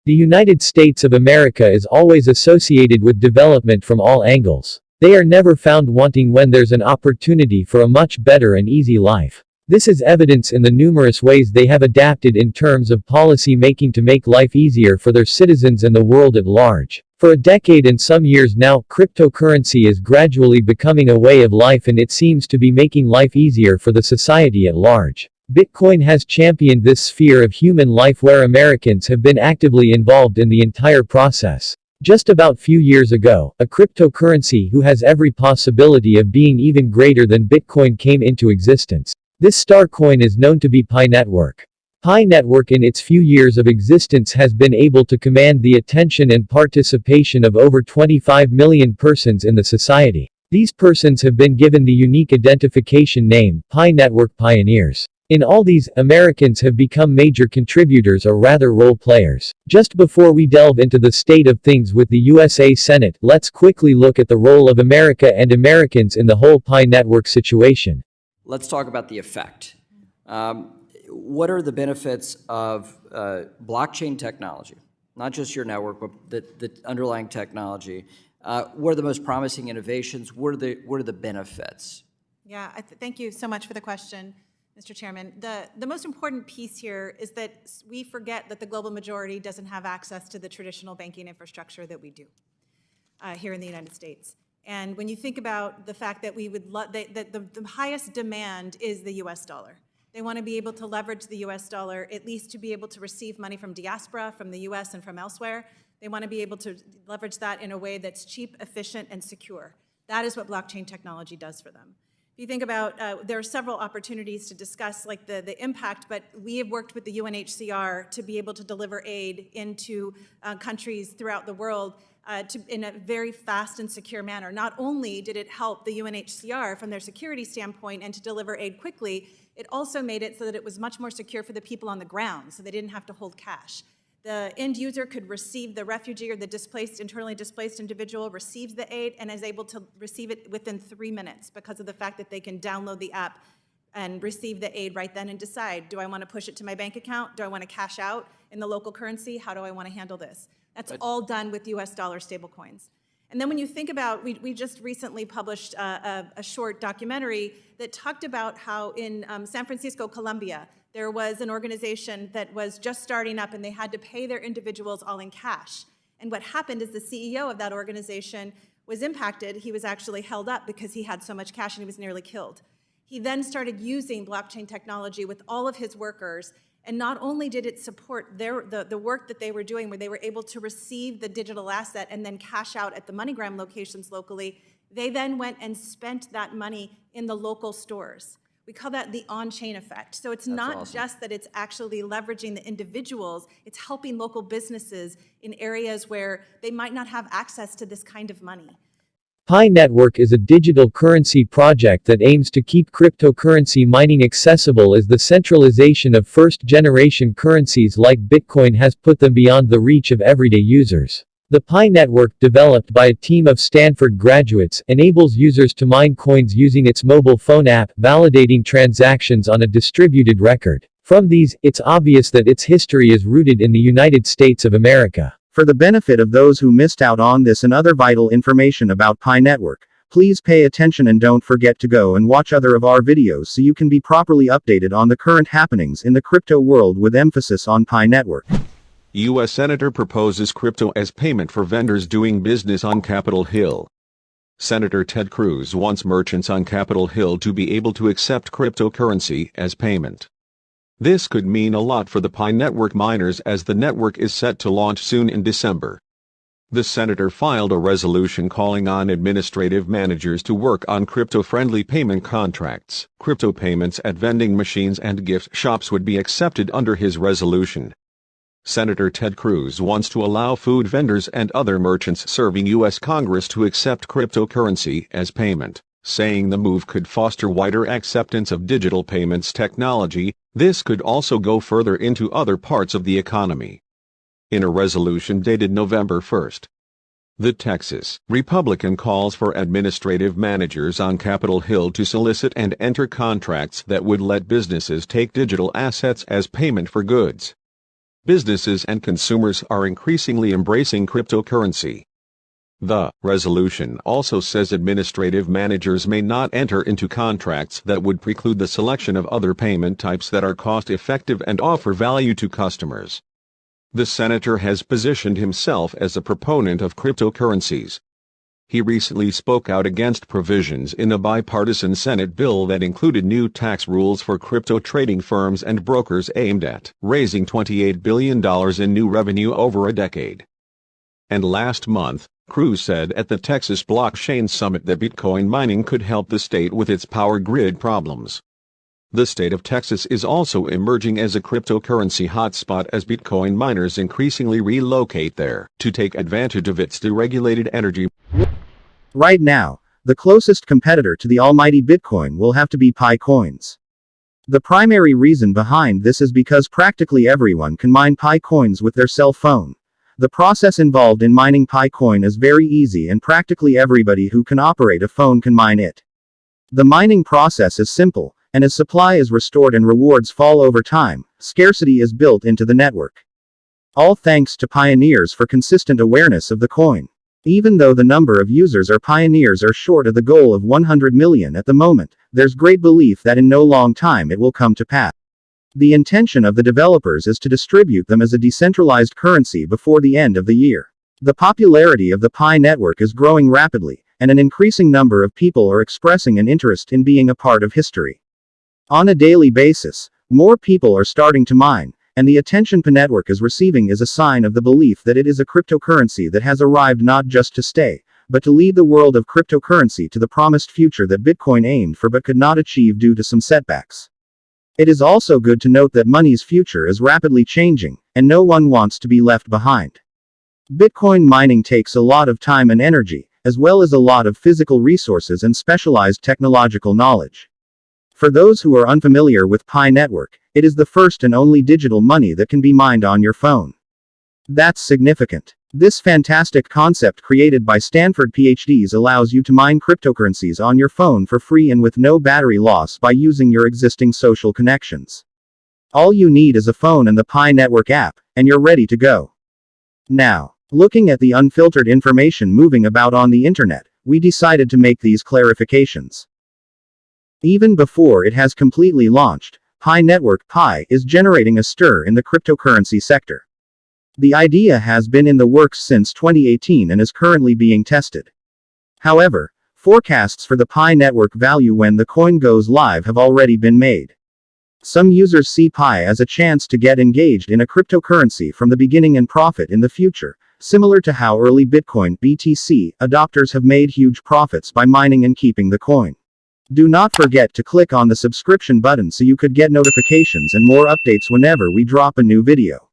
The United States of America is always associated with development from all angles. They are never found wanting when there's an opportunity for a much better and easy life. This is evidence in the numerous ways they have adapted in terms of policy making to make life easier for their citizens and the world at large. For a decade and some years now, cryptocurrency is gradually becoming a way of life, and it seems to be making life easier for the society at large. Bitcoin has championed this sphere of human life where Americans have been actively involved in the entire process. Just about few years ago, a cryptocurrency who has every possibility of being even greater than Bitcoin came into existence. This star coin is known to be Pi Network. Pi Network in its few years of existence has been able to command the attention and participation of over 25 million persons in the society. These persons have been given the unique identification name, Pi Network Pioneers. In all these, Americans have become major contributors or rather role players. Just before we delve into the state of things with the USA Senate, let's quickly look at the role of America and Americans in the whole Pi Network situation. Let's talk about the effect. What are the benefits of blockchain technology? Not just your network, but the underlying technology. What are the most promising innovations? What are the benefits? Yeah, thank you so much for the question, Mr. Chairman. The most important piece here is that we forget that the global majority doesn't have access to the traditional banking infrastructure that we do here in the United States. And when you think about the fact that we would that the highest demand is the US dollar. They want to be able to leverage the US dollar, at least to be able to receive money from diaspora, from the US and from elsewhere. They want to be able to leverage that in a way that's cheap, efficient, and secure. That is what blockchain technology does for them. If you think about, there are several opportunities to discuss like the impact, but we have worked with the UNHCR to be able to deliver aid into countries throughout the world in a very fast and secure manner. Not only did it help the UNHCR from their security standpoint and to deliver aid quickly, it also made it so that it was much more secure for the people on the ground, so they didn't have to hold cash. The end user could receive, the refugee or the internally displaced individual receives the aid and is able to receive it within 3 minutes because of the fact that they can download the app and receive the aid right then and decide, do I want to push it to my bank account? Do I want to cash out in the local currency? How do I want to handle this? That's all done with US dollar stablecoins. And then when you think about, we just recently published a short documentary that talked about how in San Francisco, Colombia, there was an organization that was just starting up and they had to pay their individuals all in cash. And what happened is the CEO of that organization was impacted. He was actually held up because he had so much cash and he was nearly killed. He then started using blockchain technology with all of his workers, and not only did it support the work that they were doing where they were able to receive the digital asset and then cash out at the MoneyGram locations locally, they then went and spent that money in the local stores. We call that the on-chain effect. So it's not awesome. Just that it's actually leveraging the individuals, it's helping local businesses in areas where they might not have access to this kind of money. Pi Network is a digital currency project that aims to keep cryptocurrency mining accessible, as the centralization of first-generation currencies like Bitcoin has put them beyond the reach of everyday users. The Pi Network, developed by a team of Stanford graduates, enables users to mine coins using its mobile phone app, validating transactions on a distributed record. From these, it's obvious that its history is rooted in the United States of America. For the benefit of those who missed out on this and other vital information about Pi Network, please pay attention and don't forget to go and watch other of our videos so you can be properly updated on the current happenings in the crypto world with emphasis on Pi Network. U.S. Senator proposes crypto as payment for vendors doing business on Capitol Hill. Senator Ted Cruz wants merchants on Capitol Hill to be able to accept cryptocurrency as payment. This could mean a lot for the Pi Network miners, as the network is set to launch soon in December. The senator filed a resolution calling on administrative managers to work on crypto-friendly payment contracts. Crypto payments at vending machines and gift shops would be accepted under his resolution. Senator Ted Cruz wants to allow food vendors and other merchants serving U.S. Congress to accept cryptocurrency as payment, saying the move could foster wider acceptance of digital payments technology. This could also go further into other parts of the economy. In a resolution dated November 1, the Texas Republican calls for administrative managers on Capitol Hill to solicit and enter contracts that would let businesses take digital assets as payment for goods. Businesses and consumers are increasingly embracing cryptocurrency. The resolution also says administrative managers may not enter into contracts that would preclude the selection of other payment types that are cost-effective and offer value to customers. The senator has positioned himself as a proponent of cryptocurrencies. He recently spoke out against provisions in a bipartisan Senate bill that included new tax rules for crypto trading firms and brokers aimed at raising $28 billion in new revenue over a decade. And last month, Cruz said at the Texas Blockchain Summit that Bitcoin mining could help the state with its power grid problems. The state of Texas is also emerging as a cryptocurrency hotspot as Bitcoin miners increasingly relocate there to take advantage of its deregulated energy. Right now, the closest competitor to the almighty Bitcoin will have to be Pi coins. The primary reason behind this is because practically everyone can mine Pi coins with their cell phone. The process involved in mining Pi coin is very easy and practically everybody who can operate a phone can mine it. The mining process is simple, and as supply is restored and rewards fall over time, scarcity is built into the network. All thanks to pioneers for consistent awareness of the coin. Even though the number of users or pioneers are short of the goal of 100 million at the moment, there's great belief that in no long time it will come to pass. The intention of the developers is to distribute them as a decentralized currency before the end of the year. The popularity of the Pi network is growing rapidly, and an increasing number of people are expressing an interest in being a part of history. On a daily basis, more people are starting to mine, and the attention Pi network is receiving is a sign of the belief that it is a cryptocurrency that has arrived not just to stay, but to lead the world of cryptocurrency to the promised future that Bitcoin aimed for but could not achieve due to some setbacks. It is also good to note that money's future is rapidly changing, and no one wants to be left behind. Bitcoin mining takes a lot of time and energy, as well as a lot of physical resources and specialized technological knowledge. For those who are unfamiliar with Pi network, it is the first and only digital money that can be mined on your phone. That's significant. This fantastic concept created by Stanford PhDs allows you to mine cryptocurrencies on your phone for free and with no battery loss by using your existing social connections. All you need is a phone and the Pi network app, and you're ready to go. Now, looking at the unfiltered information moving about on the internet, we decided to make these clarifications. Even before it has completely launched, Pi network Pi is generating a stir in the cryptocurrency sector. The idea has been in the works since 2018 and is currently being tested. However, forecasts for the Pi network value when the coin goes live have already been made. Some users see Pi as a chance to get engaged in a cryptocurrency from the beginning and profit in the future, similar to how early Bitcoin (BTC) adopters have made huge profits by mining and keeping the coin. Do not forget to click on the subscription button so you could get notifications and more updates whenever we drop a new video.